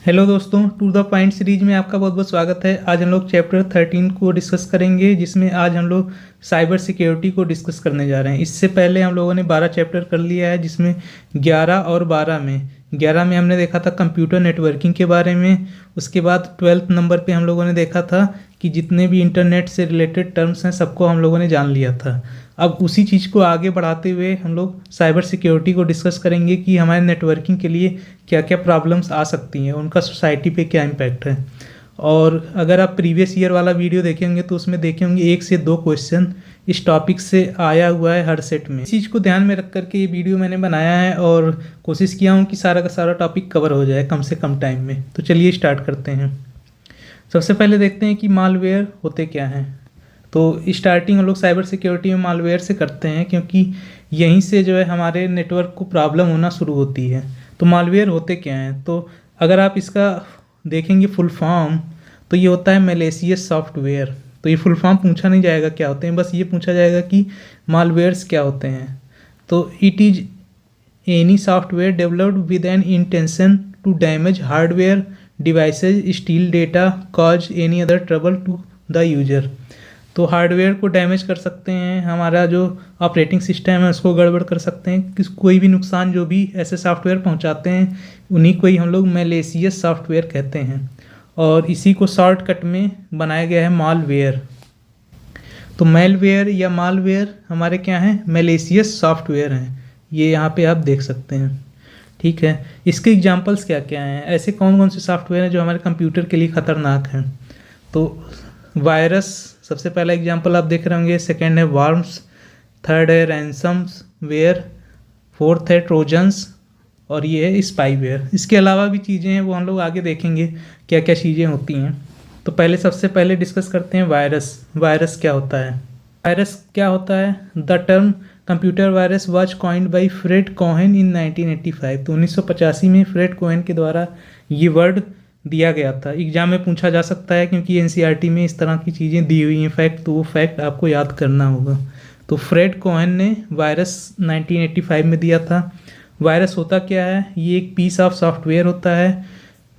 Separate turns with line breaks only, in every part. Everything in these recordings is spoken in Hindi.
हेलो दोस्तों, टू द पॉइंट सीरीज में आपका बहुत बहुत स्वागत है। आज हम लोग चैप्टर 13 को डिस्कस करेंगे, जिसमें आज हम लोग साइबर सिक्योरिटी को डिस्कस करने जा रहे हैं। इससे पहले हम लोगों ने 12 चैप्टर कर लिया है, जिसमें 11 और 12 में 11 में हमने देखा था कंप्यूटर नेटवर्किंग के बारे में। उसके बाद 12th नंबर पे हम लोगों ने देखा था कि जितने भी इंटरनेट से रिलेटेड टर्म्स हैं सबको हम लोगों ने जान लिया था। अब उसी चीज़ को आगे बढ़ाते हुए हम लोग साइबर सिक्योरिटी को डिस्कस करेंगे कि हमारे नेटवर्किंग के लिए क्या क्या प्रॉब्लम्स आ सकती हैं, उनका सोसाइटी पे क्या इम्पैक्ट है। और अगर आप प्रीवियस ईयर वाला वीडियो देखे होंगे तो उसमें देखे होंगे 1 से 2 क्वेश्चन इस टॉपिक से आया हुआ है हर सेट में। इस चीज़ को ध्यान में रख करके ये वीडियो मैंने बनाया है और कोशिश किया हूँ कि सारा का सारा टॉपिक कवर हो जाए कम से कम टाइम में। तो चलिए स्टार्ट करते हैं। सबसे पहले देखते हैं कि मालवेयर होते क्या हैं। तो स्टार्टिंग हम लोग साइबर सिक्योरिटी में मालवेयर से करते हैं, क्योंकि यहीं से जो है हमारे नेटवर्क को प्रॉब्लम होना शुरू होती है। तो मालवेयर होते क्या हैं, तो अगर आप इसका देखेंगे फुल फॉर्म तो ये होता है मैलिशियस सॉफ्टवेयर। तो ये फुल फॉर्म पूछा नहीं जाएगा क्या होते हैं, बस ये पूछा जाएगा कि मालवेयर्स क्या होते हैं। तो it is any software developed with an intention to damage hardware devices, steal data, cause any other trouble to the user. तो हार्डवेयर को डैमेज कर सकते हैं, हमारा जो ऑपरेटिंग सिस्टम है उसको गड़बड़ कर सकते हैं, किस कोई भी नुकसान जो भी ऐसे सॉफ्टवेयर पहुंचाते हैं उन्हीं को ही हम लोग मैलिशियस सॉफ्टवेयर कहते हैं। और इसी को शॉर्टकट में बनाया गया है मालवेयर। तो मैलवेयर या मालवेयर हमारे क्या हैं, मैलिशियस सॉफ्टवेयर हैं। ये यहाँ पे आप देख सकते हैं, ठीक है। इसके एग्जांपल्स क्या क्या हैं, ऐसे कौन कौन से सॉफ्टवेयर हैं जो हमारे कंप्यूटर के लिए ख़तरनाक हैं। तो वायरस सबसे पहला एग्जांपल आप देख रहे होंगे, सेकेंड है वार्म्स, थर्ड है रैंसम्स वेयर, फोर्थ है ट्रोजन्स और ये है स्पाईवेयर। इसके अलावा भी चीज़ें हैं, वो हम लोग आगे देखेंगे क्या क्या चीज़ें होती हैं। तो पहले सबसे पहले डिस्कस करते हैं वायरस। वायरस क्या होता है, वायरस क्या होता है। The term computer virus was coined by Fred Cohen in 1985। तो 1985 में फ्रेड कोहेन के द्वारा ये वर्ड दिया गया था। एग्जाम में पूछा जा सकता है, क्योंकि एनसीईआरटी में इस तरह की चीज़ें दी हुई हैं फैक्ट, तो वो फैक्ट आपको याद करना होगा। तो फ्रेड कोहेन ने वायरस 1985 में दिया था। वायरस होता क्या है, ये एक पीस ऑफ सॉफ्टवेयर होता है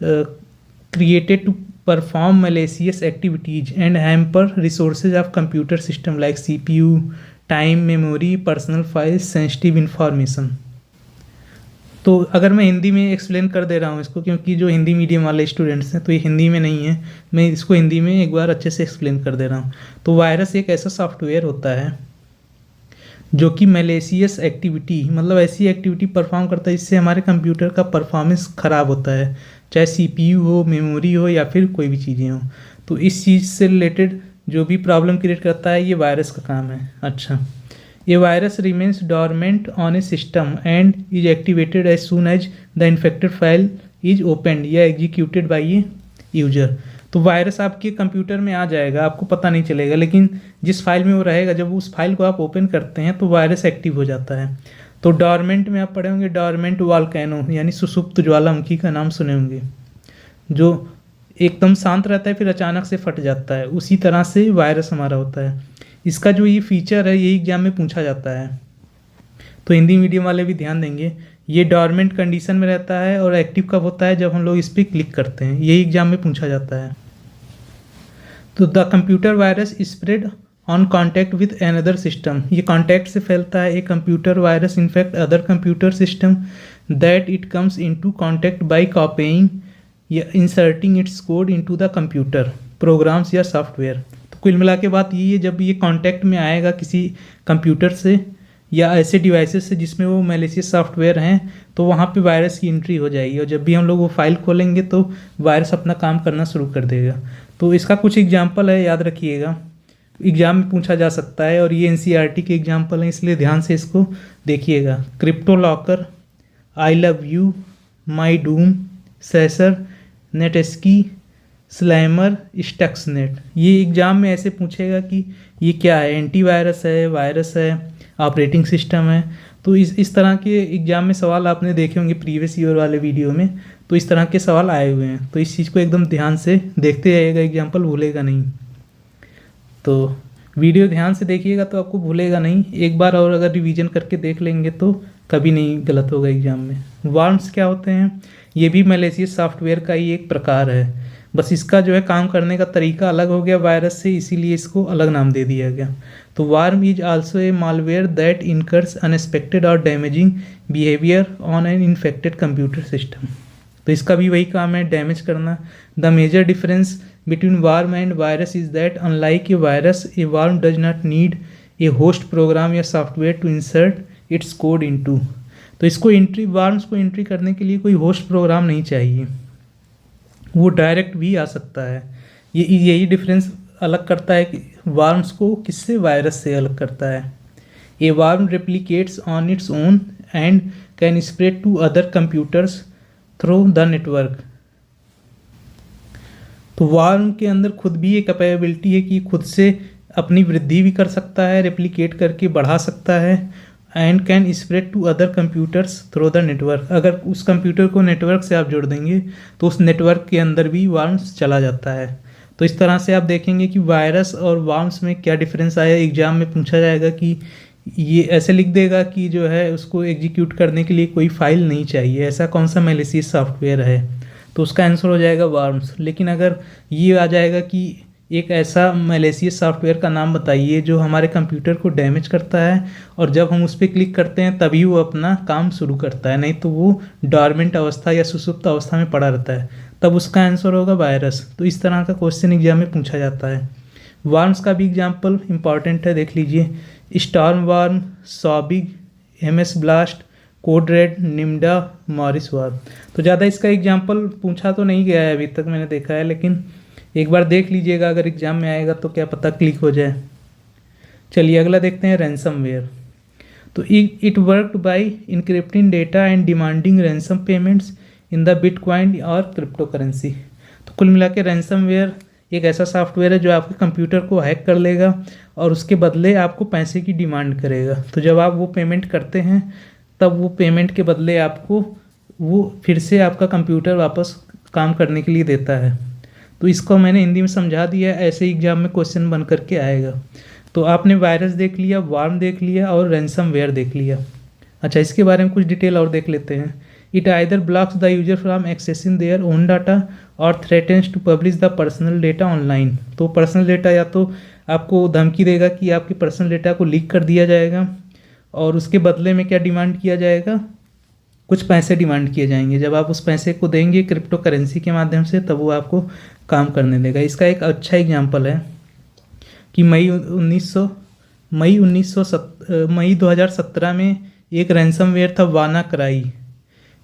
created to perform malicious activities and hamper resources of computer system like CPU, time, memory, personal files, sensitive information. तो अगर मैं हिंदी में एक्सप्लेन कर दे रहा हूँ इसको, क्योंकि जो हिंदी मीडियम वाले स्टूडेंट्स हैं तो ये हिंदी में नहीं है, मैं इसको हिंदी में एक बार अच्छे से एक्सप्लेन कर दे रहा हूँ। तो वायरस एक ऐसा सॉफ्टवेयर होता है जो कि मैलिशियस एक्टिविटी, मतलब ऐसी एक्टिविटी परफॉर्म करता है जिससे हमारे कंप्यूटर का परफॉर्मेंस ख़राब होता है, चाहे सीपीयू हो, मेमोरी हो या फिर कोई भी चीज़ें हो। तो इस चीज़ से रिलेटेड जो भी प्रॉब्लम क्रिएट करता है ये वायरस का काम है। अच्छा, A virus remains dormant on a system and is activated as soon as the infected file is opened या executed by a user। तो वायरस आपके कंप्यूटर में आ जाएगा, आपको पता नहीं चलेगा, लेकिन जिस फाइल में वो रहेगा, जब उस फाइल को आप ओपन करते हैं तो वायरस एक्टिव हो जाता है। तो डॉर्मेंट में आप पढ़े होंगे, डॉर्मेंट वॉल्केनो यानी सुसुप्त ज्वालामुखी का नाम सुने होंगे, जो एकदम शांत रहता है फिर अचानक से फट जाता है। उसी तरह से वायरस हमारा होता है। इसका जो ये फीचर है यही एग्जाम में पूछा जाता है, तो हिंदी मीडियम वाले भी ध्यान देंगे। ये डॉर्मेंट कंडीशन में रहता है और एक्टिव कब होता है, जब हम लोग इस पर क्लिक करते हैं, यही एग्जाम में पूछा जाता है। तो the computer virus spread on contact with another system, ये कॉन्टैक्ट से फैलता है। A computer virus infect other computer system that it comes into contact by copying या inserting its code into the computer programs या सॉफ्टवेयर। कुल मिला के बात ये है, जब ये कांटेक्ट में आएगा किसी कंप्यूटर से या ऐसे डिवाइसेस से जिसमें वो मैलिशियस सॉफ्टवेयर हैं, तो वहाँ पे वायरस की एंट्री हो जाएगी और जब भी हम लोग वो फाइल खोलेंगे तो वायरस अपना काम करना शुरू कर देगा। तो इसका कुछ एग्जांपल है, याद रखिएगा, एग्जाम में पूछा जा सकता है और ये एनसीईआरटी के एग्जांपल हैं, इसलिए ध्यान से इसको देखिएगा। CryptoLocker, I love you, MyDoom, Sasser, Netsky, Slammer, Stuxnet. ये एग्जाम में ऐसे पूछेगा कि ये क्या है, एंटीवायरस है, वायरस है, ऑपरेटिंग सिस्टम है। तो इस तरह के एग्जाम में सवाल आपने देखे होंगे प्रीवियस ईयर वाले वीडियो में, तो इस तरह के सवाल आए हुए हैं। तो इस चीज़ को एकदम ध्यान से देखते रहिएगा, एग्जाम्पल भूलेगा नहीं। तो वीडियो ध्यान से देखिएगा तो आपको भूलेगा नहीं। एक बार और अगर रिवीजन करके देख लेंगे तो कभी नहीं गलत होगा एग्जाम में। वार्म्स क्या होते हैं? ये भी मैलिशियस सॉफ्टवेयर का ही एक प्रकार है, बस इसका जो है काम करने का तरीका अलग हो गया वायरस से, इसीलिए इसको अलग नाम दे दिया गया। तो worm is also a malware that incurs unexpected और damaging behaviour on an infected computer system. तो इसका भी वही काम है, डैमेज करना। The major difference between worm and virus is that unlike a virus, a worm does not need a host program या software to insert its code into. तो इसको वार्म्स को एंट्री करने के लिए कोई होस्ट प्रोग्राम नहीं चाहिए, वो डायरेक्ट भी आ सकता है। यही डिफरेंस अलग करता है कि वार्म्स को किससे, वायरस से अलग करता है। A worm replicates on its own and can spread to other computers through the network. तो वार्म के अंदर खुद भी ये कैपेबिलिटी है कि खुद से अपनी वृद्धि भी कर सकता है, रेप्लिकेट करके बढ़ा सकता है, and can spread to other computers through the network. अगर उस कंप्यूटर को नेटवर्क से आप जोड़ देंगे तो उस नेटवर्क के अंदर भी वार्म्स चला जाता है। तो इस तरह से आप देखेंगे कि वायरस और वार्म्स में क्या डिफरेंस आया। एग्जाम में पूछा जाएगा कि ये ऐसे लिख देगा कि जो है उसको एग्जीक्यूट करने के लिए कोई फाइल नहीं चाहिए, ऐसा कौन सा मैलिशियस सॉफ्टवेयर है, तो उसका आंसर हो जाएगा वार्म्स। लेकिन अगर ये आ जाएगा कि एक ऐसा मैलिशियस सॉफ्टवेयर का नाम बताइए जो हमारे कंप्यूटर को डैमेज करता है और जब हम उस पर क्लिक करते हैं तभी वो अपना काम शुरू करता है, नहीं तो वो डॉर्मेंट अवस्था या सुसुप्त अवस्था में पड़ा रहता है, तब उसका आंसर होगा वायरस। तो इस तरह का क्वेश्चन एग्जाम में पूछा जाता है। वार्म्स का भी एग्जाम्पल इंपॉर्टेंट है, देख लीजिए। Storm Worm, Sobig, MS Blast, Code Red, Nimda, Morris worm. तो ज़्यादा इसका एग्जाम्पल पूछा तो नहीं गया है अभी तक मैंने देखा है, लेकिन एक बार देख लीजिएगा, अगर एग्जाम में आएगा तो क्या पता क्लिक हो जाए। चलिए अगला देखते हैं, रैंसमवेयर। तो it worked by encrypting data and demanding ransom payments in the bitcoin और क्रिप्टो करेंसी। तो कुल मिला के रैंसमवेयर एक ऐसा सॉफ्टवेयर है जो आपके कंप्यूटर को हैक कर लेगा और उसके बदले आपको पैसे की डिमांड करेगा। तो जब आप वो पेमेंट करते हैं तब वो पेमेंट के बदले आपको वो फिर से आपका कंप्यूटर वापस काम करने के लिए देता है। तो इसको मैंने हिंदी में समझा दिया, ऐसे एग्जाम में क्वेश्चन बन करके आएगा। तो आपने वायरस देख लिया, वार्म देख लिया और रैंसमवेयर देख लिया। अच्छा, इसके बारे में कुछ डिटेल और देख लेते हैं। It either blocks the user from accessing their own data और threatens to publish the personal data online. तो पर्सनल डेटा या तो आपको धमकी देगा कि आपके पर्सनल डेटा को लीक कर दिया जाएगा और उसके बदले में क्या डिमांड किया जाएगा, कुछ पैसे डिमांड किए जाएंगे। जब आप उस पैसे को देंगे क्रिप्टो करेंसी के माध्यम से तब वो आपको काम करने देगा। इसका एक अच्छा एग्जांपल है कि मई 2017 में एक रैंसमवेयर था वानाक्राई।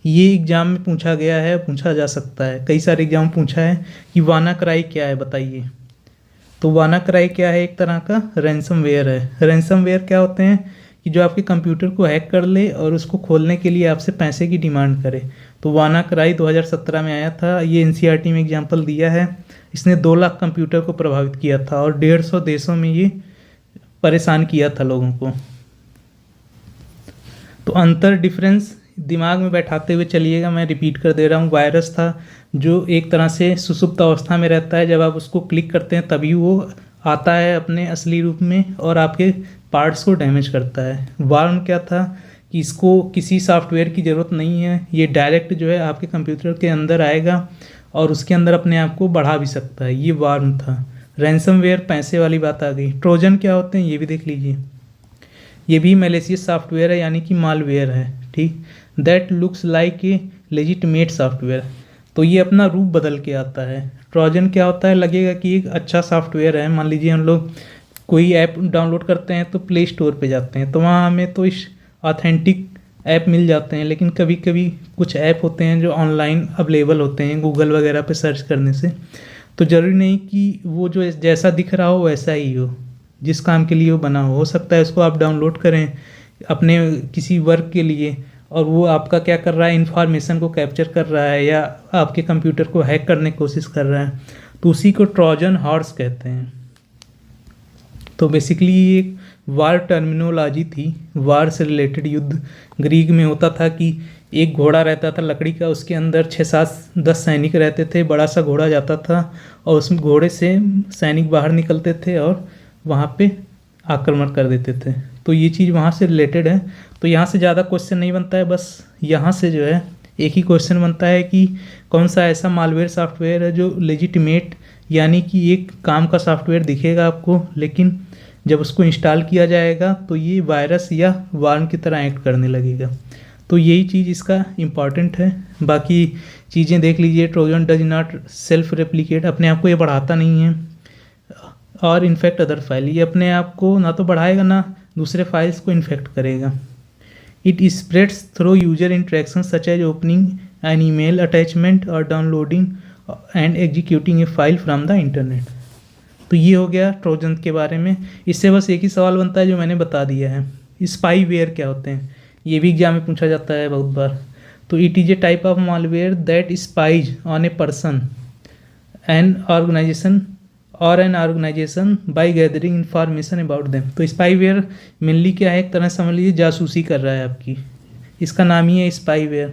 ये एग्जाम में पूछा गया है, पूछा जा सकता है, कई सारे एग्जाम पूछा है कि वानाक्राई क्या है बताइए। तो वानाक्राई क्या है, एक तरह का रैंसमवेयर है। रैंसमवेयर क्या होते हैं कि जो आपके कंप्यूटर को हैक कर ले और उसको खोलने के लिए आपसे पैसे की डिमांड करे। तो वानाक्राई 2017 में आया था, ये NCERT में एग्जाम्पल दिया है। इसने 2 लाख कंप्यूटर को प्रभावित किया था और 150 देशों में ये परेशान किया था लोगों को। तो अंतर डिफरेंस दिमाग में बैठाते हुए चलिएगा, मैं रिपीट कर दे रहा हूँ। वायरस था जो एक तरह से सुसुप्त अवस्था में रहता है, जब आप उसको क्लिक करते हैं तभी वो आता है अपने असली रूप में और आपके पार्ट्स को डैमेज करता है। वार्म क्या था कि इसको किसी सॉफ्टवेयर की ज़रूरत नहीं है, ये डायरेक्ट जो है आपके कंप्यूटर के अंदर आएगा और उसके अंदर अपने आप को बढ़ा भी सकता है, ये वार्म था। रैंसमवेयर पैसे वाली बात आ गई। ट्रोजन क्या होते हैं ये भी देख लीजिए। ये भी मैलिशियस सॉफ्टवेयर है, यानी कि मालवेयर है, ठीक। That looks like a legitimate software. तो ये अपना रूप बदल के आता है। ट्रोजन क्या होता है, लगेगा कि एक अच्छा सॉफ्टवेयर है। मान लीजिए हम लोग कोई ऐप डाउनलोड करते हैं तो प्ले स्टोर पे जाते हैं तो वहाँ हमें तो इस ऑथेंटिक ऐप मिल जाते हैं, लेकिन कभी कभी कुछ ऐप होते हैं जो ऑनलाइन अवेलेबल होते हैं गूगल वगैरह पे सर्च करने से। तो ज़रूरी नहीं कि वो जो जैसा दिख रहा हो वैसा ही हो, जिस काम के लिए वो बना हो सकता है उसको आप डाउनलोड करें अपने किसी वर्क के लिए और वो आपका क्या कर रहा है, इन्फॉर्मेशन को कैप्चर कर रहा है या आपके कंप्यूटर को हैक करने की कोशिश कर रहा है, तो उसी को ट्रोजन हॉर्स कहते हैं। तो बेसिकली ये एक वार टर्मिनोलॉजी थी, वार से रिलेटेड युद्ध। ग्रीक में होता था कि एक घोड़ा रहता था लकड़ी का, उसके अंदर 6-7-10 सैनिक रहते थे, बड़ा सा घोड़ा जाता था और उस घोड़े से सैनिक बाहर निकलते थे और वहाँ पे आक्रमण कर देते थे। तो ये चीज़ वहाँ से रिलेटेड है। तो यहाँ से ज़्यादा क्वेश्चन नहीं बनता है, बस यहाँ से जो है एक ही क्वेश्चन बनता है कि कौन सा ऐसा मालवेयर सॉफ्टवेयर है जो लेजिटिमेट यानी कि एक काम का सॉफ्टवेयर दिखेगा आपको, लेकिन जब उसको इंस्टॉल किया जाएगा तो ये वायरस या वार्म की तरह एक्ट करने लगेगा। तो यही चीज़ इसका इम्पॉर्टेंट है। बाकी चीज़ें देख लीजिए, Trojan does not self replicate, अपने आप को ये बढ़ाता नहीं है, और इन्फेक्ट अदर फाइल, ये अपने आप को ना तो बढ़ाएगा ना दूसरे फाइल्स को इन्फेक्ट करेगा। It spreads through user interaction such as opening an email attachment और downloading and executing a file from the internet. तो ये हो गया ट्रोजन के बारे में। इससे बस एक ही सवाल बनता है जो मैंने बता दिया है, स्पाईवेयर क्या होते हैं, ये भी एग्जाम में पूछा जाता है बहुत बार। तो it is a type of malware that spies on a person an organisation और an organisation by gathering information about them. तो स्पाईवेयर मेनली क्या है, एक तरह से समझ लीजिए जासूसी कर रहा है आपकी, इसका नाम ही है स्पाईवेयर।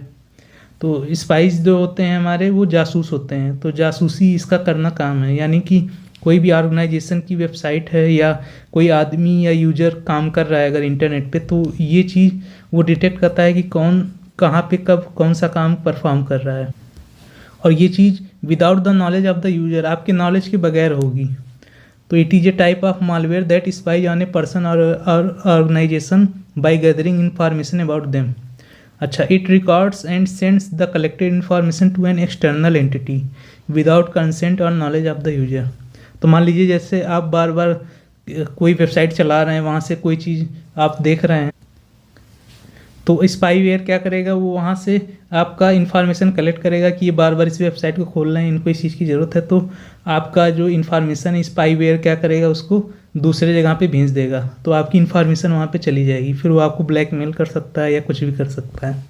तो स्पाइज जो होते हैं हमारे वो जासूस होते हैं, तो जासूसी इसका करना काम है, यानी कि कोई भी ऑर्गेनाइजेशन की वेबसाइट है या कोई आदमी या यूजर काम कर रहा है अगर इंटरनेट पे, तो ये चीज़ वो डिटेक्ट करता है कि कौन कहाँ पे कब कौन सा काम परफॉर्म कर रहा है, और ये चीज़ without the knowledge of the user, आपके नॉलेज के बगैर होगी। तो it is a type of malware that spies on a person और organisation by gathering information about them. अच्छा, it records and sends the collected information to an external entity without consent और नॉलेज ऑफ द यूजर। तो मान लीजिए जैसे आप बार बार कोई वेबसाइट चला रहे हैं, वहाँ से कोई चीज़ आप देख रहे हैं, तो स्पाईवेयर क्या करेगा, वो वहाँ से आपका इन्फॉर्मेशन कलेक्ट करेगा कि ये बार बार इस वेबसाइट को खोल रहे हैं, इनको इस चीज़ की ज़रूरत है। तो आपका जो इन्फॉर्मेशन है स्पाईवेयर क्या करेगा, उसको दूसरे जगह पे भेज देगा, तो आपकी इन्फॉर्मेशन वहाँ पे चली जाएगी, फिर वो आपको ब्लैकमेल कर सकता है या कुछ भी कर सकता है।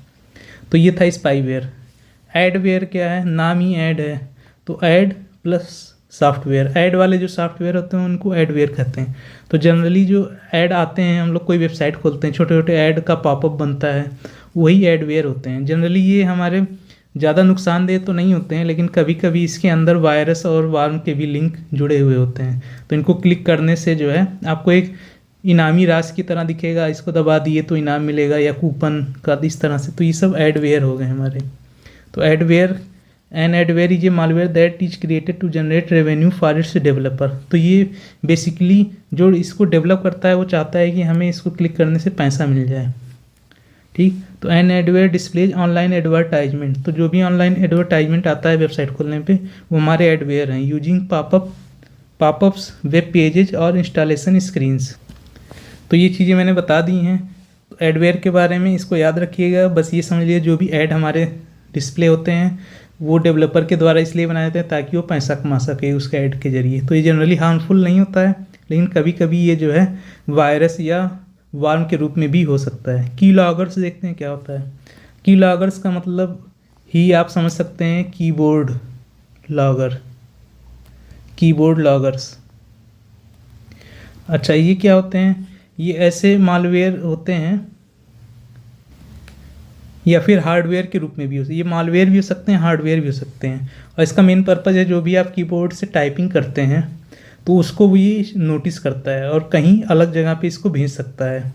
तो ये था स्पाईवेयर। एडवेयर क्या है, नाम ही ऐड है, तो ऐड प्लस सॉफ्टवेयर, ऐड वाले जो सॉफ्टवेयर होते हैं उनको एडवेयर कहते हैं। तो जनरली जो ऐड आते हैं, हम लोग कोई वेबसाइट खोलते हैं, छोटे छोटे ऐड का पॉपअप बनता है, वही एडवेयर होते हैं। जनरली ये हमारे ज़्यादा नुकसानदेह तो नहीं होते हैं, लेकिन कभी कभी इसके अंदर वायरस और वार्म के भी लिंक जुड़े हुए होते हैं। तो इनको क्लिक करने से जो है आपको एक इनामी राशि की तरह दिखेगा, इसको दबा दिए तो इनाम मिलेगा या कूपन का, इस तरह से। तो ये सब एडवेयर हो गए हमारे। तो adware an adware is a malware that is created to generate revenue for its developer. तो ये बेसिकली जो इसको डेवलप करता है वो चाहता है कि हमें इसको क्लिक करने से पैसा मिल जाए, ठीक। तो an adware displays online advertisement, तो जो भी ऑनलाइन एडवर्टाइजमेंट आता है वेबसाइट खोलने पे वो हमारे एडवेयर हैं। यूजिंग पॉपअप्स, वेब पेजेज और इंस्टॉलेशन स्क्रीन्स। तो ये चीज़ें मैंने बता दी हैं एडवेयर के बारे में, इसको याद रखिएगा। बस ये समझ लीजिए जो भी ऐड हमारे डिस्प्ले होते हैं वो डेवलपर के द्वारा इसलिए बनाए जाते हैं ताकि वो पैसा कमा सके उसके ऐड के जरिए। तो ये जनरली हार्मफुल नहीं होता है, लेकिन कभी कभी ये जो है वायरस या वार्म के रूप में भी हो सकता है। की लॉगर्स देखते हैं क्या होता है। की लॉगर्स का मतलब ही आप समझ सकते हैं कीबोर्ड लॉगर, कीबोर्ड लॉगर्स। अच्छा, ये क्या होते हैं, ये ऐसे मालवेयर होते हैं या फिर हार्डवेयर के रूप में भी हो सकते हैं। ये मालवेयर भी हो सकते हैं, हार्डवेयर भी हो सकते हैं, और इसका मेन पर्पज़ है जो भी आप कीबोर्ड से टाइपिंग करते हैं तो उसको भी नोटिस करता है और कहीं अलग जगह पे इसको भेज सकता है।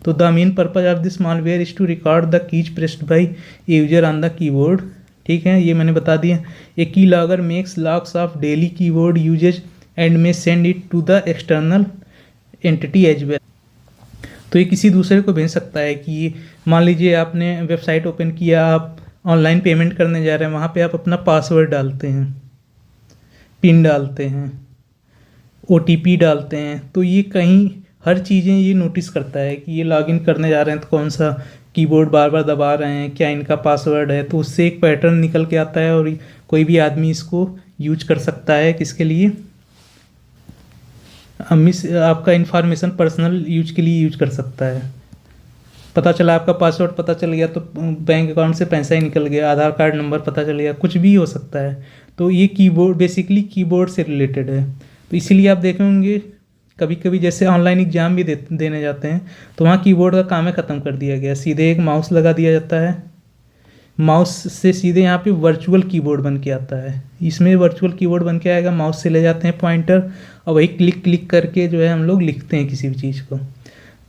तो the main purpose of this malware is to record the keys pressed by user on the keyboard, ठीक है, ये मैंने बता दिया। A key logger makes logs of daily keyboard usage and may send it to the external entity as well. तो ये किसी दूसरे को भेज सकता है कि मान लीजिए आपने वेबसाइट ओपन किया, आप ऑनलाइन पेमेंट करने जा रहे हैं, वहाँ पे आप अपना पासवर्ड डालते हैं, पिन डालते हैं, OTP डालते हैं, तो ये कहीं हर चीज़ें ये नोटिस करता है कि ये लॉगिन करने जा रहे हैं तो कौन सा कीबोर्ड बार बार दबा रहे हैं, क्या इनका पासवर्ड है। तो उससे एक पैटर्न निकल के आता है और कोई भी आदमी इसको यूज कर सकता है, किसके लिए, आपका इन्फॉर्मेशन पर्सनल यूज के लिए यूज कर सकता है। पता चला आपका पासवर्ड पता चल गया तो बैंक अकाउंट से पैसा ही निकल गया, आधार कार्ड नंबर पता चल गया, कुछ भी हो सकता है। तो ये कीबोर्ड बेसिकली कीबोर्ड से रिलेटेड है। तो इसीलिए आप देखे होंगे कभी कभी जैसे ऑनलाइन एग्जाम भी देने जाते हैं तो वहाँ कीबोर्ड का काम है ख़त्म कर दिया गया, सीधे एक माउस लगा दिया जाता है, माउस से सीधे यहाँ पे वर्चुअल कीबोर्ड बन के आता है। इसमें वर्चुअल कीबोर्ड बन के आएगा, माउस से ले जाते हैं पॉइंटर और वही क्लिक क्लिक करके जो है हम लोग लिखते हैं किसी भी चीज़ को।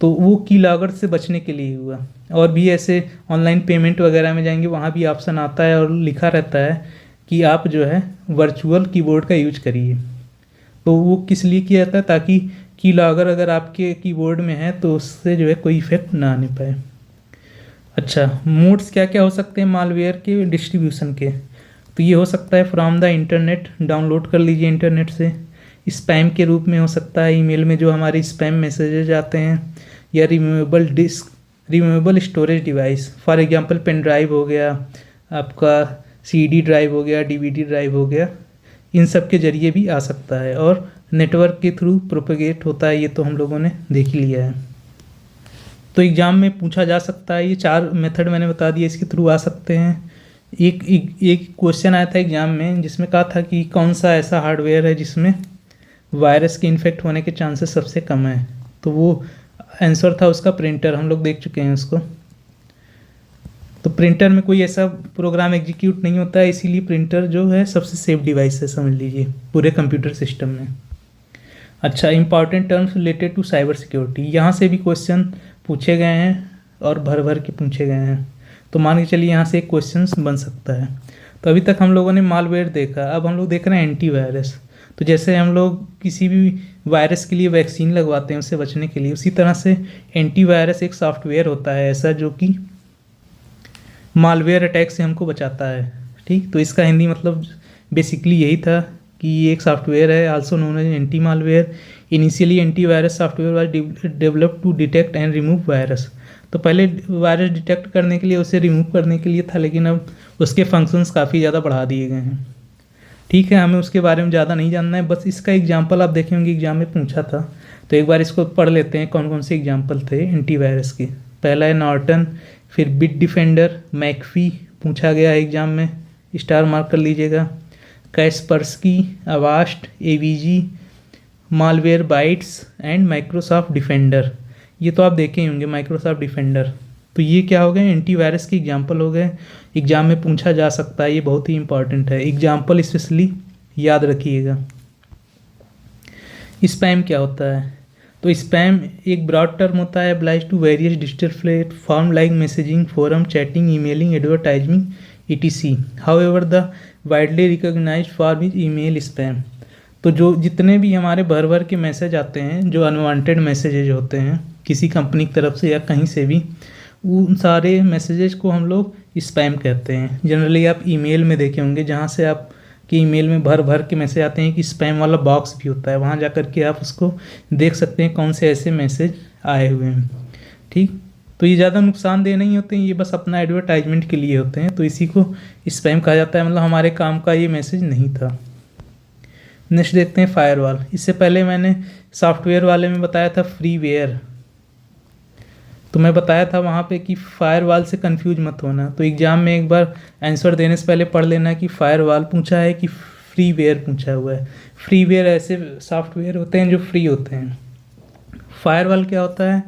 तो वो की लॉगर से बचने के लिए हुआ। और भी ऐसे ऑनलाइन पेमेंट वगैरह में जाएंगे, वहाँ भी ऑप्शन आता है और लिखा रहता है कि आप जो है वर्चुअल कीबोर्ड का यूज करिए। तो वो किस लिए किया जाता है, ताकि की लॉगर अगर आपके कीबोर्ड में है तो उससे जो है कोई इफेक्ट ना आने पाए। अच्छा, मोड्स क्या क्या हो सकते हैं मालवेयर के डिस्ट्रीब्यूशन के? तो ये हो सकता है फ्रॉम द इंटरनेट, डाउनलोड कर लीजिए इंटरनेट से। स्पैम के रूप में हो सकता है, ईमेल में जो हमारे स्पैम मैसेजेज आते हैं, या removable storage device, for example pen drive हो गया, आपका सीडी ड्राइव हो गया, डीवीडी ड्राइव हो गया, इन सब के जरिए भी आ सकता है। और नेटवर्क के थ्रू प्रोपेगेट होता है, ये तो हम लोगों ने देख ही लिया है। तो एग्ज़ाम में पूछा जा सकता है, ये 4 मेथड मैंने बता दिए, इसके थ्रू आ सकते हैं। एक क्वेश्चन आया था एग्ज़ाम में जिसमें कहा था कि कौन सा ऐसा हार्डवेयर है जिसमें वायरस के इन्फेक्ट होने के चांसेस सबसे कम है। तो वो आंसर था उसका प्रिंटर, हम लोग देख चुके हैं उसको। तो प्रिंटर में कोई ऐसा प्रोग्राम एग्जीक्यूट नहीं होता है, इसीलिए प्रिंटर जो है सबसे सेफ डिवाइस है, समझ लीजिए, पूरे कंप्यूटर सिस्टम में। अच्छा, important terms related to cyber security, यहाँ से भी क्वेश्चन पूछे गए हैं और भर भर के पूछे गए हैं। तो मान के चलिए यहाँ से एक क्वेश्चन बन सकता है। तो अभी तक हम लोगों ने मालवेयर देखा, अब हम लोग देख रहे हैं एंटीवायरस। तो जैसे हम लोग किसी भी वायरस के लिए वैक्सीन लगवाते हैं उससे बचने के लिए, उसी तरह से एंटीवायरस एक सॉफ्टवेयर होता है ऐसा जो कि मालवेयर अटैक से हमको बचाता है। ठीक, तो इसका हिंदी मतलब बेसिकली यही था कि ये एक सॉफ्टवेयर है, also known as anti malware. Initially antivirus software was developed to detect and remove virus. तो पहले वायरस डिटेक्ट करने के लिए, उसे रिमूव करने के लिए था, लेकिन अब उसके फंक्शंस काफ़ी ज़्यादा बढ़ा दिए गए हैं। ठीक है, हमें उसके बारे में ज़्यादा नहीं जानना है, बस इसका एग्जाम्पल आप देखे होंगे एग्जाम में पूछा था। तो एक बार इसको पढ़ लेते हैं कौन कौन से एग्जाम्पल थे एंटीवायरस के। पहला है नॉर्टन, फिर बिट डिफेंडर, मैकफी पूछा गया है एग्जाम में, स्टार मार्क कर लीजिएगा। Kaspersky, Avast, AVG, Malwarebytes and Microsoft Defender. ये तो आप देखे ही होंगे माइक्रोसॉफ्ट डिफेंडर। तो ये क्या हो गए, एंटीवायरस के एग्जाम्पल हो गए, एग्जाम में पूछा जा सकता है, ये बहुत ही इंपॉर्टेंट है, एग्जाम्पल स्पेशली याद रखिएगा। स्पैम क्या होता है? तो स्पैम एक ब्रॉड टर्म होता है, applies to various digital platform like messaging, forum, chatting, emailing, advertising, etc. However, the widely recognized form is email spam. तो जो जितने भी हमारे भर भर के मैसेज आते हैं, जो अनवांटेड मैसेजेज होते हैं किसी कंपनी की तरफ से या कहीं से भी, उन सारे मैसेजेस को हम लोग स्पैम कहते हैं। जनरली आप ईमेल में देखे होंगे, जहाँ से आप कि ईमेल में भर भर के मैसेज आते हैं कि स्पैम वाला बॉक्स भी होता है, वहाँ जा कर के आप उसको देख सकते हैं कौन से ऐसे मैसेज आए हुए हैं। ठीक, तो ये ज़्यादा नुकसानदेह नहीं होते हैं, ये बस अपना एडवर्टाइजमेंट के लिए होते हैं, तो इसी को स्पैम कहा जाता है, मतलब हमारे काम का ये मैसेज नहीं था। नेक्स्ट देखते हैं फायरवॉल। इससे पहले मैंने सॉफ्टवेयर वाले में बताया था फ्रीवेयर, तो मैं बताया था वहाँ पे कि फायरवॉल से कंफ्यूज मत होना। तो एग्ज़ाम में एक बार आंसर देने से पहले पढ़ लेना कि फायरवॉल पूछा है कि फ्रीवेयर पूछा हुआ है। फ्रीवेयर ऐसे सॉफ्टवेयर होते हैं जो फ्री होते हैं। फायरवॉल क्या होता है?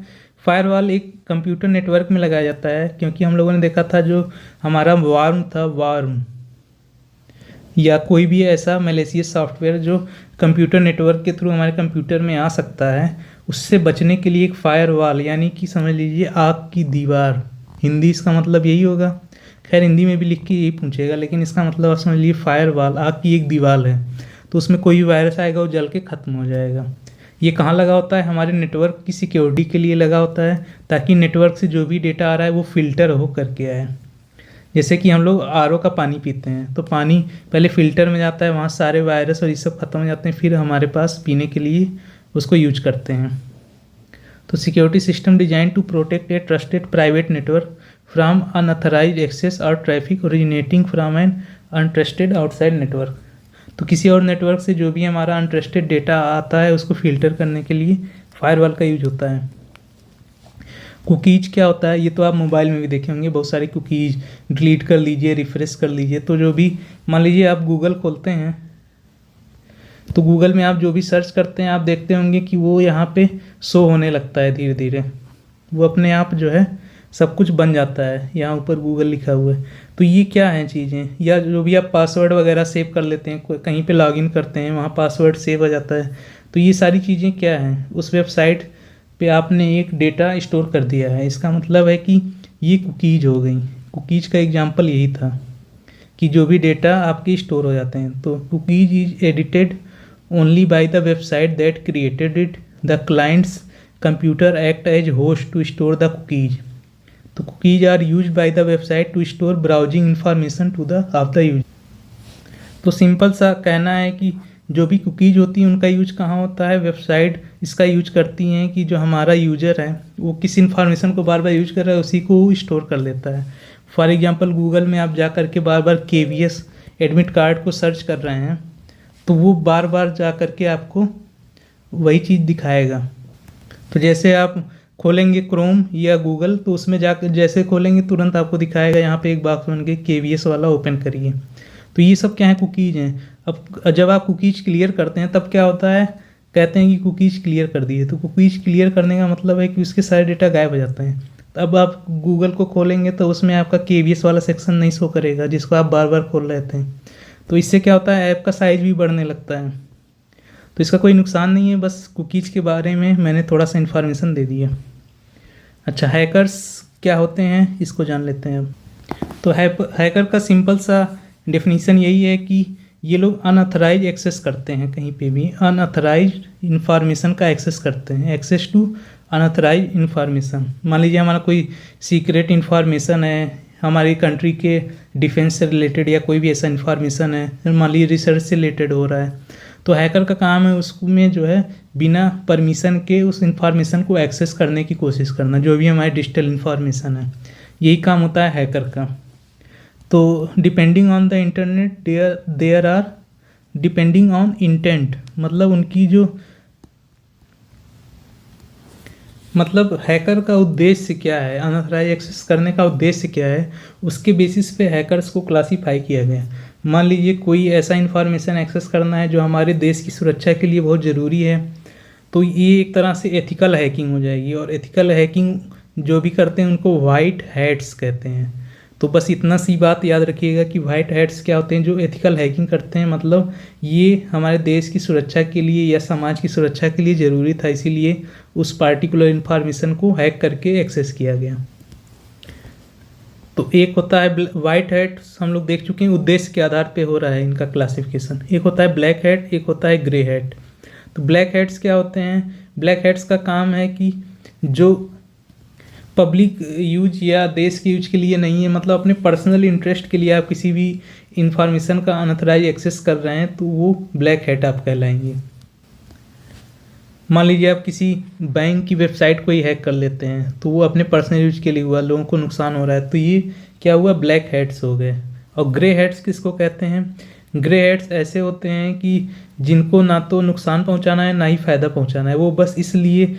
फायरवॉल एक कंप्यूटर नेटवर्क में लगाया जाता है, क्योंकि हम लोगों ने देखा था जो हमारा वार्म था, वार्म या कोई भी ऐसा मैलिशियस सॉफ्टवेयर जो कंप्यूटर नेटवर्क के थ्रू हमारे कंप्यूटर में आ सकता है, उससे बचने के लिए एक फायरवॉल, यानी कि समझ लीजिए आग की दीवार, हिंदी इसका मतलब यही होगा। खैर हिंदी में भी लिख के यही पूछेगा, लेकिन इसका मतलब आप समझ लीजिए फायरवॉल, आग की एक दीवार है, तो उसमें कोई भी वायरस आएगा वो जल के ख़त्म हो जाएगा। ये कहाँ लगा होता है? हमारे नेटवर्क की सिक्योरिटी के लिए लगा होता है, ताकि नेटवर्क से जो भी डेटा आ रहा है वो फ़िल्टर हो करके आए। जैसे कि हम लोग आरओ का पानी पीते हैं, तो पानी पहले फ़िल्टर में जाता है, वहाँ सारे वायरस और ये सब ख़त्म हो जाते हैं, फिर हमारे पास पीने के लिए उसको यूज करते हैं। तो security system design to protect a trusted private network from unauthorised access और traffic originating from an untrusted outside network. तो किसी और नेटवर्क से जो भी हमारा अनट्रस्टेड डेटा आता है उसको फिल्टर करने के लिए फायरवॉल का यूज होता है। कुकीज़ क्या होता है? ये तो आप मोबाइल में भी देखे होंगे, बहुत सारी कुकीज़ डिलीट कर लीजिए, रिफ्रेश कर लीजिए। तो जो भी मान लीजिए आप गूगल खोलते हैं, तो गूगल में आप जो भी सर्च करते हैं आप देखते होंगे कि वो यहाँ पे शो होने लगता है धीरे धीरे, वो अपने आप जो है सब कुछ बन जाता है, यहाँ ऊपर गूगल लिखा हुआ है। तो ये क्या हैं चीज़ें? या जो भी आप पासवर्ड वगैरह सेव कर लेते हैं, कहीं पे लॉगिन करते हैं, वहाँ पासवर्ड सेव हो जाता है। तो ये सारी चीज़ें क्या हैं? उस वेबसाइट पे आपने एक डेटा स्टोर कर दिया है। इसका मतलब है कि ये कुकीज हो गई। कुकीज का एग्जांपल यही था कि जो भी डेटा आपके स्टोर हो जाते हैं। तो cookies is edited only by the website that created it. The client's computer act as host to store the cookies. तो cookies are use by the website to store browsing information to the of the user. तो सिंपल सा कहना है कि जो भी कुकीज होती हैं उनका यूज कहाँ होता है, वेबसाइट इसका यूज करती हैं कि जो हमारा यूजर है वो किस इन्फॉर्मेशन को बार बार यूज कर रहा है उसी को स्टोर कर लेता है। फॉर एग्जांपल गूगल में आप जा कर के बार बार KVS एडमिट कार्ड को सर्च कर रहे हैं तो वो बार बार जा कर के आपको वही चीज़ दिखाएगा। तो जैसे आप खोलेंगे क्रोम या गूगल तो उसमें जाकर जैसे खोलेंगे तुरंत आपको दिखाएगा यहाँ पे एक बॉक्स बन के KVS वाला ओपन करिए। तो ये सब क्या है, कुकीज हैं। अब जब आप कुकीज क्लियर करते हैं तब क्या होता है, कहते हैं कि कुकीज क्लियर कर दिए। तो कुकीज क्लियर करने का मतलब है कि उसके सारे डेटा गायब हो जाते हैं। तो अब आप गूगल को खोलेंगे तो उसमें आपका KVS वाला सेक्शन नहीं शो करेगा जिसको आप बार बार खोल रहे थे। तो इससे क्या होता है, ऐप का साइज भी बढ़ने लगता है। तो इसका कोई नुकसान नहीं है, बस कुकीज के बारे में मैंने थोड़ा सा इन्फॉर्मेशन दे दिया। अच्छा, हैकर्स क्या होते हैं इसको जान लेते हैं अब। तो हैकर का सिंपल सा डेफिनीशन यही है कि ये लोग अनऑथराइज एक्सेस करते हैं, कहीं पे भी अनऑथराइज इन्फॉर्मेशन का एक्सेस करते हैं। एक्सेस टू अनऑथराइज इन्फॉर्मेशन, मान लीजिए हमारा कोई सीक्रेट इन्फॉर्मेशन है, हमारी कंट्री के डिफेंस से रिलेटेड या कोई भी ऐसा इन्फॉर्मेशन है, मान लीजिए रिसर्च से रिलेटेड हो रहा है, तो हैकर का काम है उसमें जो है बिना परमिशन के उस इन्फॉर्मेशन को एक्सेस करने की कोशिश करना, जो भी हमारी डिजिटल इन्फॉर्मेशन है, यही काम होता है हैकर का। तो depending on the internet there are depending on intent, मतलब उनकी जो मतलब हैकर का उद्देश्य क्या है, अनऑथराइज एक्सेस करने का उद्देश्य क्या है, उसके बेसिस पे हैकर्स को क्लासीफाई किया गया। मान लीजिए कोई ऐसा इन्फॉर्मेशन एक्सेस करना है जो हमारे देश की सुरक्षा के लिए बहुत ज़रूरी है, तो ये एक तरह से एथिकल हैकिंग हो जाएगी। और एथिकल हैकिंग जो भी करते हैं उनको वाइट हैट्स कहते हैं। तो बस इतना सी बात याद रखिएगा कि वाइट हैट्स क्या होते हैं, जो एथिकल हैकिंग करते हैं, मतलब ये हमारे देश की सुरक्षा के लिए या समाज की सुरक्षा के लिए ज़रूरी था, इसीलिए उस पार्टिकुलर इन्फॉर्मेशन को हैक करके एक्सेस किया गया। तो एक होता है वाइट हैट, हम लोग देख चुके हैं उद्देश्य के आधार पे हो रहा है इनका क्लासिफिकेशन। एक होता है ब्लैक हैट, एक होता है ग्रे हैट। तो ब्लैक हैट्स क्या होते हैं, ब्लैक हैट्स का काम है कि जो पब्लिक यूज या देश के यूज के लिए नहीं है, मतलब अपने पर्सनल इंटरेस्ट के लिए आप किसी भी इंफॉर्मेशन का अनऑथराइज एक्सेस कर रहे हैं, तो वो ब्लैक हैट आप कहलाएंगे। मान लीजिए आप किसी बैंक की वेबसाइट को ही हैक कर लेते हैं, तो वो अपने पर्सनल यूज के लिए हुआ, लोगों को नुकसान हो रहा है, तो ये क्या हुआ, ब्लैक हैट्स हो गए। और ग्रे हैट्स किसको कहते हैं, ग्रे हैट्स ऐसे होते हैं कि जिनको ना तो नुकसान पहुंचाना है ना ही फ़ायदा पहुंचाना है, वो बस इसलिए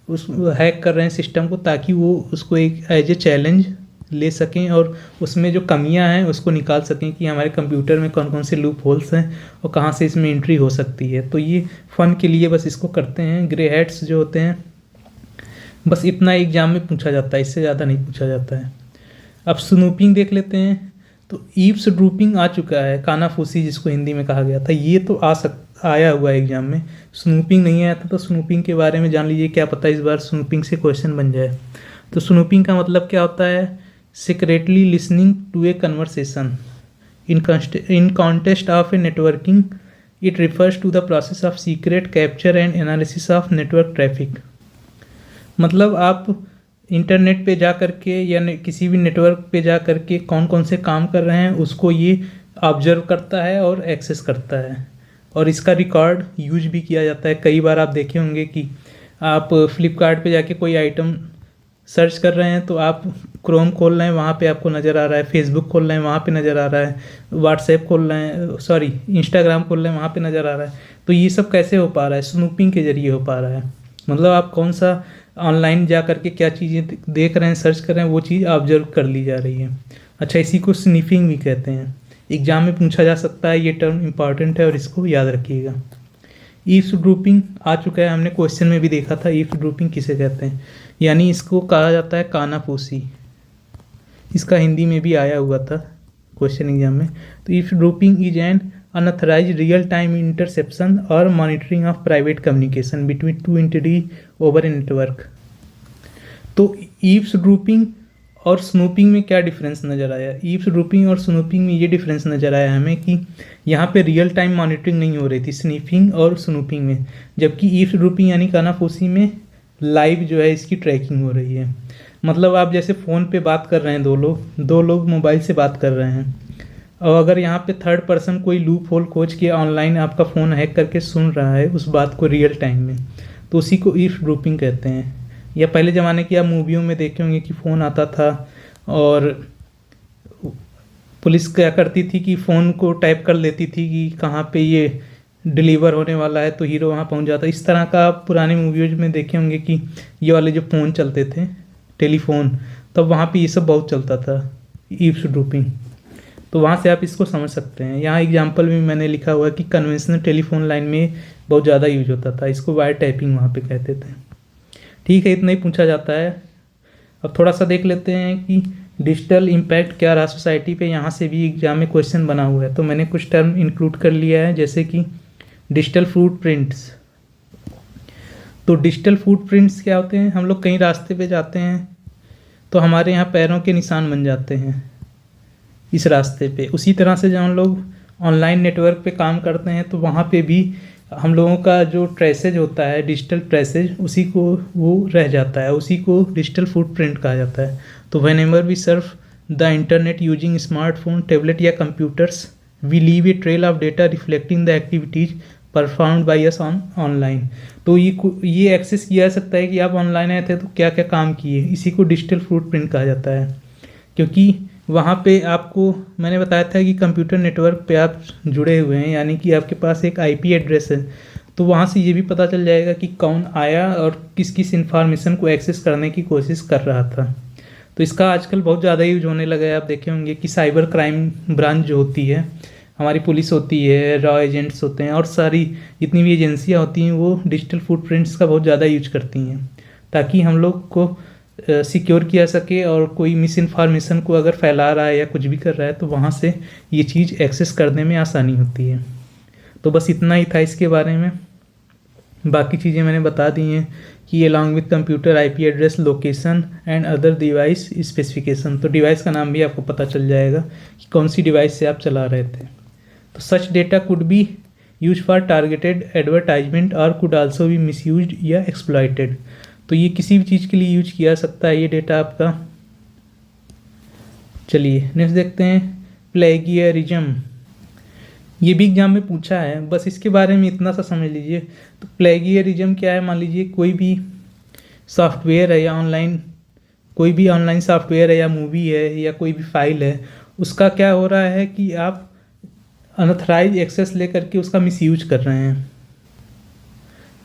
उस हैक कर रहे हैं सिस्टम को ताकि वो उसको एक एज ए चैलेंज ले सकें और उसमें जो कमियां हैं उसको निकाल सकें कि हमारे कंप्यूटर में कौन कौन से लूप होल्स हैं और कहाँ से इसमें एंट्री हो सकती है। तो ये फ़न के लिए बस इसको करते हैं। ग्रे हैट्स जो होते हैं बस इतना एग्जाम में पूछा जाता है, इससे ज़्यादा नहीं पूछा जाता है। अब स्नूपिंग देख लेते हैं। तो ईव्सड्रूपिंग आ चुका है, कानाफूसी जिसको हिंदी में कहा गया था, ये तो आया हुआ है एग्जाम में। स्नूपिंग नहीं आया था, तो स्नूपिंग के बारे में जान लीजिए, क्या पता इस बार स्नूपिंग से क्वेश्चन बन जाए। तो स्नूपिंग का मतलब क्या होता है, secretly listening to a conversation in context of a networking, it refers to the process of secret capture and analysis of network traffic. मतलब आप इंटरनेट पे जा कर के या किसी भी नेटवर्क पे जा कर के कौन कौन से काम कर रहे हैं उसको ये ऑब्जर्व करता है और एक्सेस करता है, और इसका रिकॉर्ड यूज भी किया जाता है। कई बार आप देखे होंगे कि आप फ्लिपकार्ट पे जाके कोई आइटम सर्च कर रहे हैं, तो आप क्रोम खोल रहे हैं, वहाँ पे आपको नज़र आ रहा है, फेसबुक खोल रहे हैं, वहाँ पे नज़र आ रहा है, व्हाट्सएप खोल रहे हैं, इंस्टाग्राम खोल रहे हैं, वहाँ पे नज़र आ रहा है। तो ये सब कैसे हो पा रहा है, स्नूपिंग के जरिए हो पा रहा है। मतलब आप कौन सा ऑनलाइन जा करके क्या चीज़ें देख रहे हैं, सर्च कर रहे हैं, वो चीज़ ऑब्जर्व कर ली जा रही है। अच्छा, इसी को स्निफिंग भी कहते हैं, एग्जाम में पूछा जा सकता है, ये टर्म इंपॉर्टेंट है और इसको याद रखिएगा। ईव्सड्रूपिंग आ चुका है, हमने क्वेश्चन में भी देखा था ईव्सड्रूपिंग किसे कहते हैं, यानी इसको कहा जाता है कानाफूसी। इसका हिंदी में भी आया हुआ था क्वेश्चन एग्जाम में। तो eavesdropping is an unauthorized real-time interception or monitoring of private communication between two entities over a network। तो ईव्सड्रूपिंग और स्नूपिंग में क्या डिफरेंस नज़र आया? ईव्सड्रूपिंग और स्नूपिंग में ये डिफरेंस नज़र आया हमें कि यहाँ पे रियल टाइम मॉनिटरिंग नहीं हो रही थी स्नीफिंग और स्नूपिंग में, जबकि ईव्सड्रूपिंग यानी कानाफूसी में लाइव जो है इसकी ट्रैकिंग हो रही है। मतलब आप जैसे फ़ोन पे बात कर रहे हैं, दो लोग मोबाइल से बात कर रहे हैं, और अगर यहाँ पे थर्ड पर्सन कोई लूप होल खोज के ऑनलाइन आपका फ़ोन हैक करके सुन रहा है उस बात को रियल टाइम में, तो उसी को ईव्सड्रूपिंग कहते हैं। या पहले ज़माने की आप मूवियों में देखे होंगे कि फ़ोन आता था और पुलिस क्या करती थी कि फ़ोन को टाइप कर लेती थी कि कहाँ पे ये डिलीवर होने वाला है, तो हीरो वहाँ पहुँच जाता। इस तरह का आप पुराने मूवीज में देखे होंगे कि ये वाले जो फ़ोन चलते थे टेलीफोन, तब वहाँ पे ये सब बहुत चलता था ईव्सड्रूपिंग। तो वहाँ से आप इसको समझ सकते हैं। यहाँ एग्जांपल में मैंने लिखा हुआ है कि कन्वेंशनल टेलीफोन लाइन में बहुत ज़्यादा यूज होता था, इसको वायर टैपिंग वहाँ पे कहते थे। ठीक है, इतना ही पूछा जाता है। अब थोड़ा सा देख लेते हैं कि डिजिटल इम्पैक्ट क्या रहा सोसाइटी पे। यहाँ से भी एग्जाम में क्वेश्चन बना हुआ है, तो मैंने कुछ टर्म इंक्लूड कर लिया है, जैसे कि डिजिटल फुटप्रिंट्स। तो डिजिटल फुटप्रिंट्स क्या होते हैं? हम लोग कहीं रास्ते पे जाते हैं तो हमारे यहाँ पैरों के निशान बन जाते हैं इस रास्ते पे। उसी तरह से जब हम लोग ऑनलाइन नेटवर्क पे काम करते हैं तो वहाँ पे भी हम लोगों का जो ट्रेसेज होता है, डिजिटल ट्रेसेज, उसी को वो रह जाता है, उसी को डिजिटल फुटप्रिंट कहा जाता है। तो whenever we surf the internet using smartphone, tablet या computers, we leave a trail of data reflecting the activities performed by us online. तो ये एक्सेस किया जा सकता है कि आप ऑनलाइन आए थे तो क्या क्या काम किए, इसी को डिजिटल फुटप्रिंट कहा जाता है। क्योंकि वहाँ पे आपको मैंने बताया था कि कंप्यूटर नेटवर्क पे आप जुड़े हुए हैं, यानी कि आपके पास एक आईपी एड्रेस है, तो वहाँ से ये भी पता चल जाएगा कि कौन आया और किस किस इंफॉर्मेशन को एक्सेस करने की कोशिश कर रहा था। तो इसका आजकल बहुत ज़्यादा यूज होने लगा है। आप देखे होंगे कि साइबर क्राइम ब्रांच जो होती है, हमारी पुलिस होती है, रॉ एजेंट्स होते हैं, और सारी जितनी भी एजेंसियाँ होती हैं वो डिजिटल फुटप्रिंट्स का बहुत ज़्यादा यूज करती हैं, ताकि हम लोग को सिक्योर किया सके, और कोई मिस इन्फॉर्मेशन को अगर फैला रहा है या कुछ भी कर रहा है तो वहाँ से ये चीज़ एक्सेस करने में आसानी होती है। तो बस इतना ही था इसके बारे में। बाकी चीज़ें मैंने बता दी हैं कि along with computer IP address, location and other device specification. तो डिवाइस का नाम भी आपको पता चल जाएगा कि कौन सी डिवाइस से आप चला रहे थे। तो such data could be use for targeted advertisement और कुड आल्सो बी मिसयूज्ड या एक्सप्लॉइटेड। तो ये किसी भी चीज़ के लिए यूज किया जा सकता है ये डेटा आपका। चलिए नेक्स्ट देखते हैं, प्लेगियरिज्म। ये भी एग्जाम में पूछा है, बस इसके बारे में इतना सा समझ लीजिए। तो प्लेगियरिज्म क्या है? मान लीजिए कोई भी सॉफ्टवेयर है या कोई भी ऑनलाइन सॉफ्टवेयर है या मूवी है या कोई भी फाइल है, उसका क्या हो रहा है कि आप अनऑथराइज एक्सेस लेकर के उसका मिसयूज कर रहे हैं।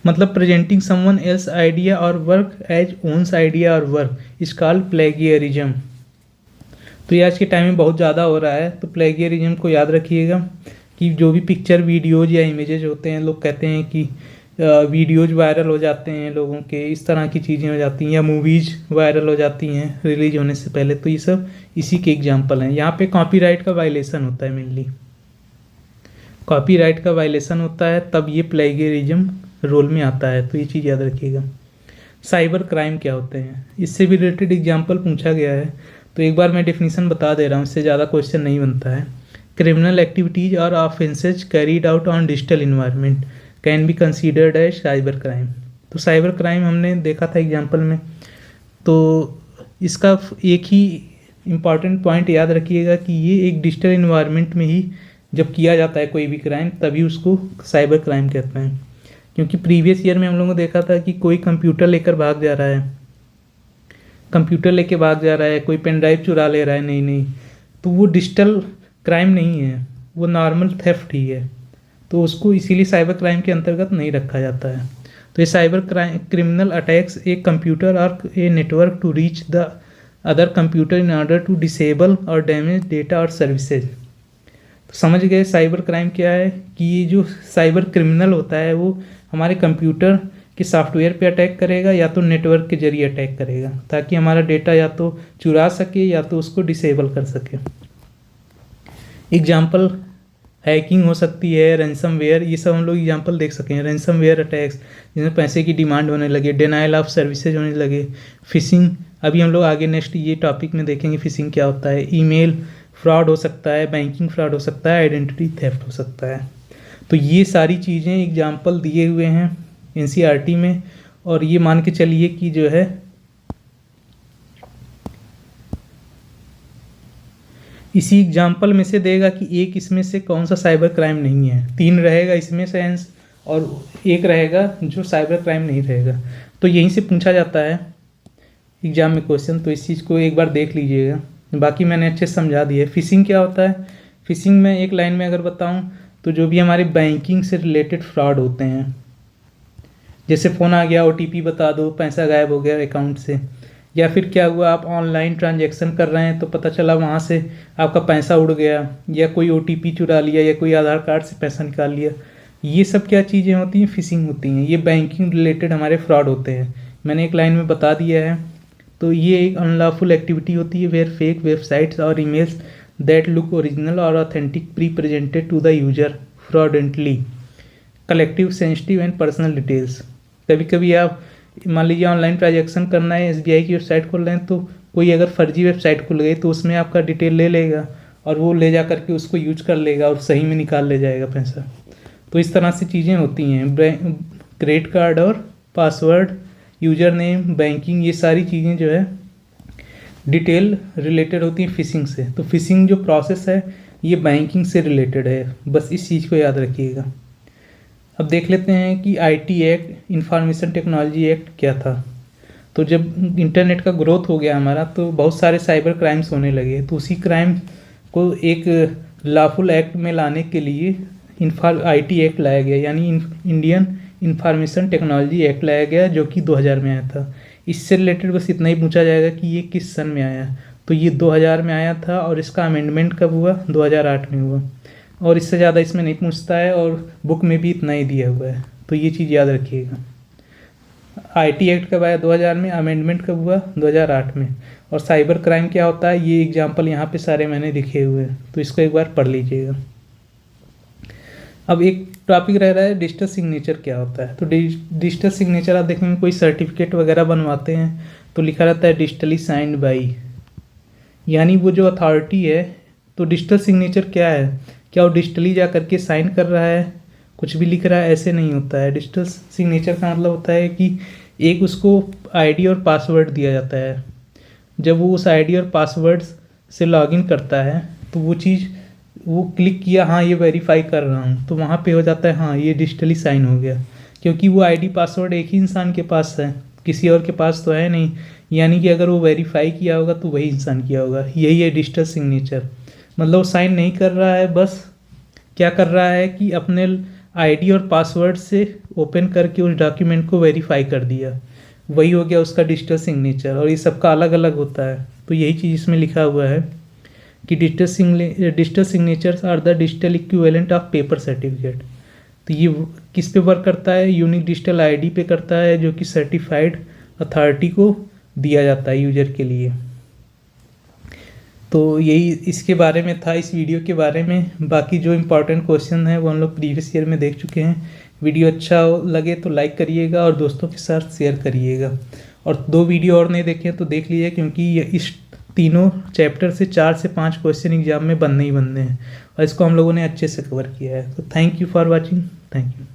मतलब प्रेजेंटिंग समवन एल्स आइडिया और वर्क एज ओन्स आइडिया और वर्क इज कॉल्ड प्लेगियरिज्म। तो ये आज के टाइम में बहुत ज़्यादा हो रहा है। तो प्लेगियरिज्म को याद रखिएगा कि जो भी पिक्चर, वीडियोज या इमेजेज होते हैं, लोग कहते हैं कि वीडियोज वायरल हो जाते हैं लोगों के, इस तरह की चीज़ें हो जाती हैं, या मूवीज़ वायरल हो जाती हैं रिलीज होने से पहले। तो ये सब इसी के एग्जाम्पल हैं। यहाँ पे कॉपीराइट का वायलेशन होता है, मेनली कॉपीराइट का वायलेशन होता है, तब ये प्लेगियरिज्म रोल में आता है। तो ये चीज़ याद रखिएगा। साइबर क्राइम क्या होते हैं, इससे भी रिलेटेड एग्जाम्पल पूछा गया है, तो एक बार मैं डेफिनेशन बता दे रहा हूँ, इससे ज़्यादा क्वेश्चन नहीं बनता है। क्रिमिनल एक्टिविटीज और offences carried out on digital environment can be considered as cyber crime. तो साइबर क्राइम हमने देखा था एग्जाम्पल में। तो इसका एक ही इम्पॉर्टेंट पॉइंट याद रखिएगा कि ये एक डिजिटल इन्वायरमेंट में ही जब किया जाता है कोई भी क्राइम, तभी उसको साइबर क्राइम कहते हैं। क्योंकि प्रीवियस ईयर में हम लोगों ने देखा था कि कोई कंप्यूटर लेकर भाग जा रहा है, कोई पेन ड्राइव चुरा ले रहा है, नहीं, तो वो डिजिटल क्राइम नहीं है, वो नॉर्मल थेफ्ट ही है। तो उसको इसीलिए साइबर क्राइम के अंतर्गत नहीं रखा जाता है। तो ये cyber criminal attacks a computer और a network to reach the other computer in order to disable और डैमेज डेटा और सर्विसेज। तो समझ गए साइबर क्राइम क्या है कि ये जो साइबर क्रिमिनल होता है वो हमारे कंप्यूटर के सॉफ्टवेयर पे अटैक करेगा या तो नेटवर्क के जरिए अटैक करेगा, ताकि हमारा डेटा या तो चुरा सके या तो उसको डिसेबल कर सके। एग्जाम्पल हैकिंग हो सकती है, रैंसमवेयर, ये सब हम लोग एग्जांपल देख सकें। रैंसमवेयर अटैक्स जिसमें पैसे की डिमांड होने लगे, डिनाइल ऑफ सर्विसेज होने लगे, फिशिंग, अभी हम लोग आगे नेक्स्ट ये टॉपिक में देखेंगे फिशिंग क्या होता है, ईमेल फ्रॉड हो सकता है, बैंकिंग फ्रॉड हो सकता है, आइडेंटिटी थेफ्ट हो सकता है। तो ये सारी चीज़ें एग्जाम्पल दिए हुए हैं एनसीईआरटी में, और ये मान के चलिए कि जो है इसी एग्जाम्पल में से देगा कि एक इसमें से कौन सा साइबर क्राइम नहीं है। 3 रहेगा इसमें से आंसर और एक रहेगा जो साइबर क्राइम नहीं रहेगा। तो यहीं से पूछा जाता है एग्जाम में क्वेश्चन, तो इस चीज़ को एक बार देख लीजिएगा। बाकी मैंने अच्छे से समझा दिया। फिशिंग क्या होता है, फिशिंग में एक लाइन में अगर बताऊं तो जो भी हमारे बैंकिंग से रिलेटेड फ्रॉड होते हैं, जैसे फ़ोन आ गया, ओटीपी बता दो, पैसा गायब हो गया अकाउंट से, या फिर क्या हुआ आप ऑनलाइन ट्रांजैक्शन कर रहे हैं तो पता चला वहाँ से आपका पैसा उड़ गया, या कोई ओटीपी चुरा लिया, या कोई आधार कार्ड से पैसा निकाल लिया। ये सब क्या चीज़ें होती हैं, फिशिंग होती हैं। ये बैंकिंग रिलेटेड हमारे फ्रॉड होते हैं, मैंने एक लाइन में बता दिया है। तो ये एक अनलॉफुल एक्टिविटी होती है वेयर फेक वेबसाइट्स और ईमेल्स दैट लुक ओरिजिनल और authentic pre presented to the user fraudulently collective sensitive and personal details. कभी कभी आप मान लीजिए ऑनलाइन ट्रांजैक्शन करना है, एसबीआई की वेबसाइट खोल रहे हैं, तो कोई अगर फर्जी वेबसाइट खुल गई तो उसमें आपका डिटेल ले लेगा और वो ले जा करके उसको यूज कर लेगा और सही में निकाल ले जाएगा पैसा। तो इस तरह से चीज़ें होती हैं। क्रेडिट कार्ड और पासवर्ड, यूजर नेम, बैंकिंग, ये सारी चीज़ें जो है डिटेल रिलेटेड होती हैं फिशिंग से। तो फिशिंग जो प्रोसेस है ये बैंकिंग से रिलेटेड है, बस इस चीज़ को याद रखिएगा। अब देख लेते हैं कि IT act, information technology act क्या था। तो जब इंटरनेट का ग्रोथ हो गया हमारा तो बहुत सारे साइबर क्राइम्स होने लगे, तो उसी क्राइम को एक लॉफुल एक्ट में लाने के लिए आईटी एक्ट लाया गया, यानी इंडियन इंफॉर्मेशन टेक्नोलॉजी एक्ट लाया गया, जो कि 2000 में आया था। इससे रिलेटेड बस इतना ही पूछा जाएगा कि ये किस सन में आया। तो ये 2000 में आया था और इसका अमेंडमेंट कब हुआ, 2008 में हुआ, और इससे ज़्यादा इसमें नहीं पूछता है और बुक में भी इतना ही दिया हुआ है। तो ये चीज़ याद रखिएगा। आईटी एक्ट कब आया, 2000 में, अमेंडमेंट कब हुआ, 2008 में। और साइबर क्राइम क्या होता है, ये एग्जाम्पल यहाँ पे सारे मैंने लिखे हुए हैं, तो इसको एक बार पढ़ लीजिएगा। अब एक टॉपिक रह रहा है डिजिटल सिग्नेचर क्या होता है। तो डिजिटल सिग्नेचर आप देखेंगे कोई सर्टिफिकेट वगैरह बनवाते हैं तो लिखा रहता है डिजिटली साइंड बाई, यानी वो जो अथॉरिटी है। तो डिजिटल सिग्नेचर क्या है, क्या वो डिजिटली जा करके साइन कर रहा है, कुछ भी लिख रहा है, ऐसे नहीं होता है। डिजिटल सिग्नेचर का मतलब होता है कि एक उसको आईडी और पासवर्ड दिया जाता है। जब वो उस आईडी और पासवर्ड से लॉगिन करता है तो वो चीज़ वो क्लिक किया, हाँ ये वेरीफाई कर रहा हूँ, तो वहाँ पे हो जाता है हाँ ये डिजिटली साइन हो गया, क्योंकि वो आईडी पासवर्ड एक ही इंसान के पास है, किसी और के पास तो है नहीं। यानी कि अगर वो वेरीफाई किया होगा तो वही इंसान किया होगा। यही है डिजिटल सिग्नेचर। मतलब वो साइन नहीं कर रहा है, बस क्या कर रहा है कि अपने आईडी और पासवर्ड से ओपन करके उस डॉक्यूमेंट को वेरीफाई कर दिया, वही हो गया उसका डिजिटल सिग्नेचर। और ये सबका अलग अलग होता है। तो यही चीज़ इसमें लिखा हुआ है कि digital signatures are the digital equivalent of paper certificate. तो ये किस पे वर्क करता है, यूनिक डिजिटल आईडी पे करता है, जो कि सर्टिफाइड अथॉरिटी को दिया जाता है यूजर के लिए। तो यही इसके बारे में था, इस वीडियो के बारे में। बाकी जो इम्पोर्टेंट क्वेश्चन है वो हम लोग प्रीवियस ईयर में देख चुके हैं। वीडियो अच्छा लगे तो लाइक करिएगा और दोस्तों के साथ शेयर करिएगा। और 2 वीडियो और नहीं देखे तो देख लीजिए, क्योंकि ये इस तीनों चैप्टर से 4 से 5 क्वेश्चन एग्जाम में बनने ही बनने हैं और इसको हम लोगों ने अच्छे से कवर किया है। तो thank you for watching, thank you.